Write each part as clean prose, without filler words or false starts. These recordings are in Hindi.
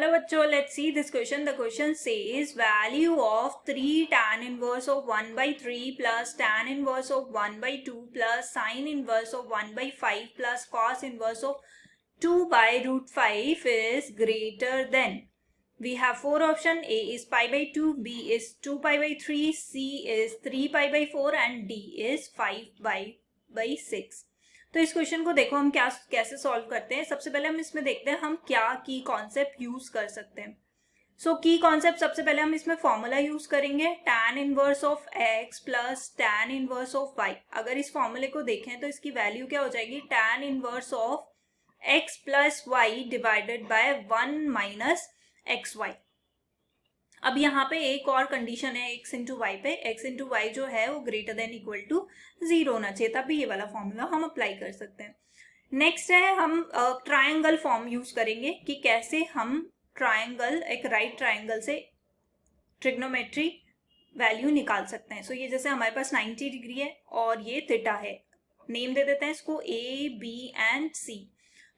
Hello bachcho, let's see this question. The question says value of 3 tan inverse of 1 by 3 plus tan inverse of 1 by 2 plus sine inverse of 1 by 5 plus cos inverse of 2 by root 5 is greater than. We have 4 options. A is pi by 2, B is 2 pi by 3, C is 3 pi by 4 and D is 5 by 6. तो इस क्वेश्चन को देखो हम कैसे सॉल्व करते हैं. सबसे पहले हम इसमें देखते हैं हम क्या की कॉन्सेप्ट यूज कर सकते हैं. सो की कॉन्सेप्ट सबसे पहले हम इसमें फॉर्मूला यूज करेंगे tan inverse of x plus tan inverse of y. अगर इस फॉर्मूले को देखें तो इसकी वैल्यू क्या हो जाएगी, tan inverse of x plus y divided by 1 minus x y. अब यहाँ पे एक और कंडीशन है x इंटू वाई पे. x इंटू वाई जो है वो ग्रेटर देन इक्वल टू 0 होना चाहिए, तभी ये वाला फॉर्मूला हम अप्लाई कर सकते हैं. नेक्स्ट है हम ट्रायंगल फॉर्म यूज करेंगे कि कैसे हम ट्रायंगल, एक राइट ट्रायंगल से ट्रिग्नोमेट्री वैल्यू निकाल सकते हैं. सो ये जैसे हमारे पास 90 डिग्री है और ये थीटा है, नेम दे देते हैं इसको A, B एंड C.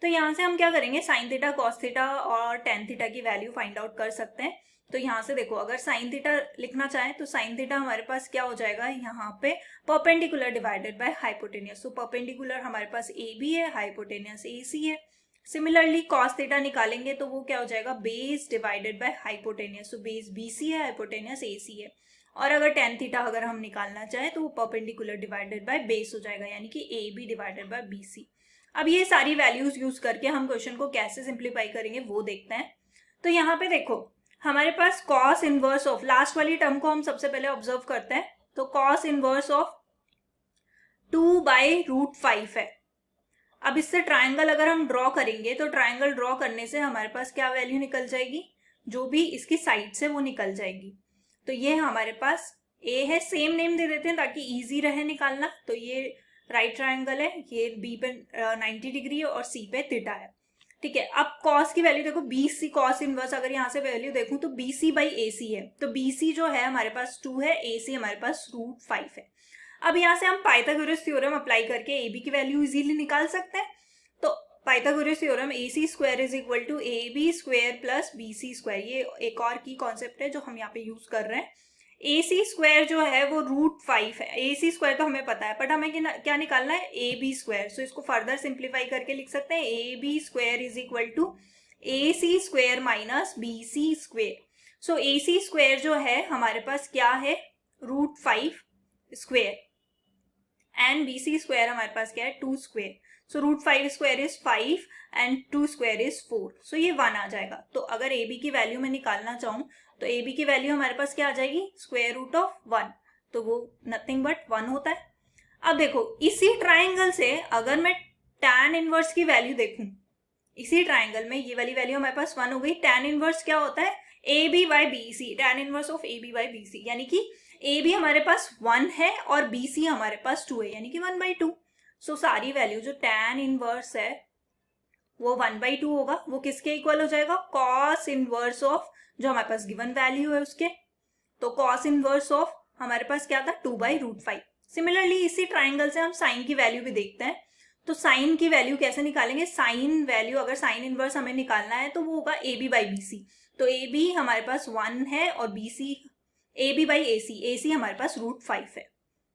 तो यहाँ से हम क्या करेंगे, साइन थीटा, कॉस थीटा और टेन थीटा की वैल्यू फाइंड आउट कर सकते हैं. तो यहाँ से देखो, अगर साइन थीटा लिखना चाहें तो साइन थीटा हमारे पास क्या हो जाएगा, यहाँ पे परपेंडिकुलर डिवाइडेड बाय हाइपोटेनियस. तो परपेंडिकुलर हमारे पास ए बी है, हाइपोटेनियस ए सी है. सिमिलरली कॉस थीटा निकालेंगे तो वो क्या हो जाएगा, बेस डिवाइडेड बाय हाइपोटेनियस. तो बेस बी सी है, हाइपोटेनियस ए सी है. और अगर टेन थीटा अगर हम निकालना चाहें तो वो परपेंडिकुलर डिवाइडेड बाय बेस हो जाएगा, यानी कि A B divided by B C. अब ये सारी वैल्यूज यूज करके हम क्वेश्चन को कैसे सिंप्लीफाई करेंगे वो देखते हैं. तो यहाँ पे देखो हमारे पास कॉस इनवर्स ऑफ, लास्ट वाली टर्म को हम सबसे पहले ऑब्जर्व करते हैं. तो cos inverse of 2 by root 5 है. अब इससे ट्रायंगल अगर हम ड्रॉ करेंगे तो ट्रायंगल ड्रॉ करने से हमारे पास क्या वैल्यू निकल जाएगी, जो भी इसकी साइड से वो निकल जाएगी. तो ये हमारे पास ए है, सेम नेम दे देते हैं ताकि इजी रहे निकालना. तो ये राइट ट्रायंगल है, ये बी पे 90 डिग्री है और सी पे थीटा है. ठीक है. अब कॉस की वैल्यू देखो, बी सी कॉस इनवर्स, अगर यहाँ से वैल्यू देखूं तो बी सी बाई ए सी है. तो बी सी जो है हमारे पास 2 है, ए सी हमारे पास रूट 5 है. अब यहाँ से हम पाइथागोरस थ्योरम अप्लाई करके ए बी की वैल्यू इजीली निकाल सकते हैं. तो Pythagoras theorem A C square is equal to A B square plus B C square, ये एक और की कॉन्सेप्ट है जो हम यहाँ पे यूज कर रहे हैं. ए सी स्क्वायर जो है वो रूट 5 है. ए सी स्क्वायर तो हमें पता है, बट हमें क्या निकालना है, ए बी स्क्वायर. सो इसको फर्दर सिंप्लीफाई करके लिख सकते हैं A B square is equal to A C square minus B C square. So A C square जो है हमारे पास क्या है, root 5 square and B C square हमारे पास क्या है, 2 square. So root 5 square is 5 and 2 square is 4. So ये 1 आ जाएगा. तो अगर ए बी की वैल्यू में निकालना चाहूँ तो ए बी की वैल्यू हमारे पास क्या आ जाएगी, स्क्वायर रूट ऑफ 1. तो वो नथिंग बट 1 होता है. अब देखो इसी ट्राइंगल से अगर मैं tan इनवर्स की वैल्यू देखूं, इसी ट्राइंगल में ये वाली वैल्यू हमारे पास 1 हो गई. tan इनवर्स क्या होता है, A B by B C, tan inverse of A B by B C, यानी कि ए बी हमारे पास 1 है और बी सी हमारे पास 2 है, यानी कि 1/2. सो सारी वैल्यू जो tan इनवर्स है वो 1/2 होगा. वो किसके इक्वल हो जाएगा, cos इनवर्स ऑफ जो हमारे पास गिवन वैल्यू है उसके. तो cos इनवर्स ऑफ हमारे पास क्या था, 2/√5. सिमिलरली इसी ट्राइंगल से हम साइन की वैल्यू भी देखते हैं. तो साइन की वैल्यू कैसे निकालेंगे, साइन वैल्यू अगर साइन इनवर्स हमें निकालना है तो वो होगा A B by B C. तो ए बी हमारे पास 1 है और B C A B by A C हमारे पास रूट 5 है.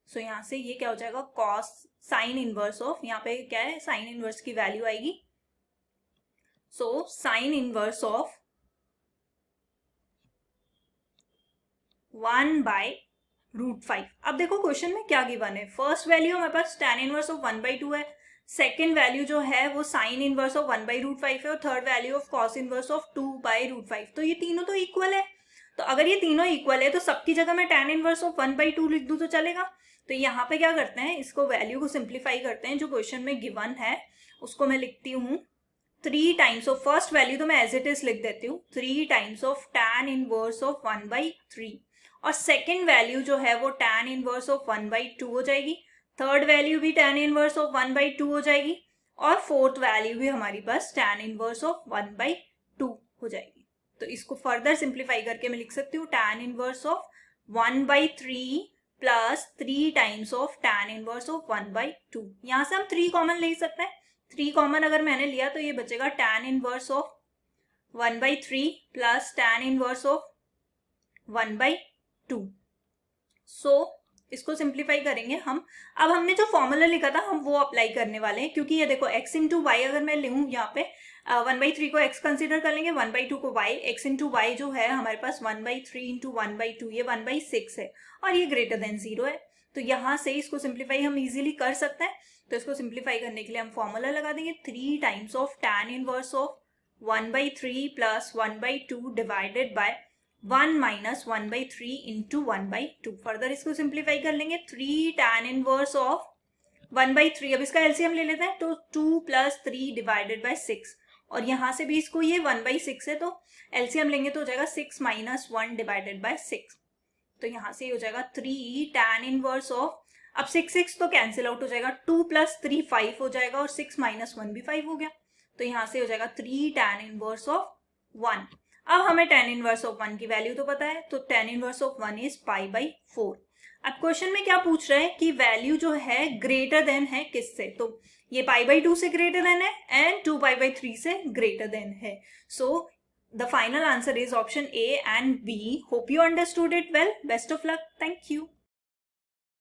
सो यहाँ से ये क्या हो जाएगा, कॉस साइन इनवर्स ऑफ, यहाँ पे क्या है साइन इनवर्स की वैल्यू आएगी. So sine inverse of 1/√5. अब देखो क्वेश्चन में क्या गिवन है. फर्स्ट वैल्यू हमारे पास tan इनवर्स ऑफ 1/2 है. सेकेंड वैल्यू जो है वो साइन इनवर्स ऑफ 1/√5 है और third value of cos inverse of 2/√5. तो ये तीनों तो इक्वल है. तो अगर ये तीनों इक्वल है तो सबकी जगह मैं tan इनवर्स ऑफ 1/2 लिख दूं तो चलेगा. तो यहाँ पे क्या करते हैं, इसको वैल्यू को सिंप्लीफाई करते हैं. जो क्वेश्चन में गिवन है उसको मैं लिखती हूँ 3 टाइम्स ऑफ, फर्स्ट वैल्यू तो मैं एज इट इज लिख देती हूँ 3 times of tan inverse of 1/3. और सेकेंड वैल्यू जो है वो tan इनवर्स ऑफ 1/2 हो जाएगी. थर्ड वैल्यू भी tan इनवर्स ऑफ 1/2 हो जाएगी. और फोर्थ वैल्यू भी हमारी पास tan इनवर्स ऑफ 1/2 हो जाएगी. तो इसको फर्दर सिंप्लीफाई करके मैं लिख सकती हूँ tan inverse of 1/3 plus 3 times of tan inverse of 1/2. यहाँ से हम 3 कॉमन ले सकते हैं. 3 कॉमन अगर मैंने लिया तो ये बचेगा tan inverse of 1/3 plus tan inverse of 1/2. सो इसको सिंप्लीफाई करेंगे हम. अब हमने जो फॉर्मूला लिखा था हम वो अप्लाई करने वाले हैं, क्योंकि ये देखो x इंटू वाई अगर मैं लूँ यहाँ पे 1/3 को x कंसिडर कर लेंगे, 1/2 को y. x इंटू वाई जो है हमारे पास 1/3 इंटू 1/2 ये 1/6 है और ये ग्रेटर देन 0 है. तो यहाँ से इसको सिंप्लीफाई हम इजीली कर सकते हैं. तो इसको सिंप्लीफाई करने के लिए हम फॉर्मूला लगा देंगे 3 times of tan inverse of 1/3 plus 1/2 divided by 1 minus 1/3 into 1/2. Further इसको सिंप्लीफाई कर लेंगे 3 tan इनवर्स ऑफ 1/3. अब इसका एलसीएम ले लेते हैं तो 2 प्लस 3 डिवाइडेड बाय 6 और यहाँ से भी इसको ये 1/6 है तो एलसीएम लेंगे तो हो जाएगा 6 माइनस 1 डिवाइडेड बाय 6. तो यहाँ से हो जाएगा 3 tan इनवर्स ऑफ, अब 6 तो कैंसिल आउट हो जाएगा, 2 प्लस 3 5 हो जाएगा और 6 माइनस 1 भी 5 हो गया. तो यहाँ से हो जाएगा 3 tan इनवर्स ऑफ 1. अब हमें tan इनवर्स ऑफ 1 की वैल्यू तो पता है, तो tan इनवर्स ऑफ 1 इज π/4. अब क्वेश्चन में क्या पूछ रहे हैं कि वैल्यू जो है ग्रेटर देन है किससे, तो ये π/2 से ग्रेटर देन है एंड 2π/3 से ग्रेटर देन है. So the final answer is option A and B. Hope you understood it well. Best of luck. Thank you.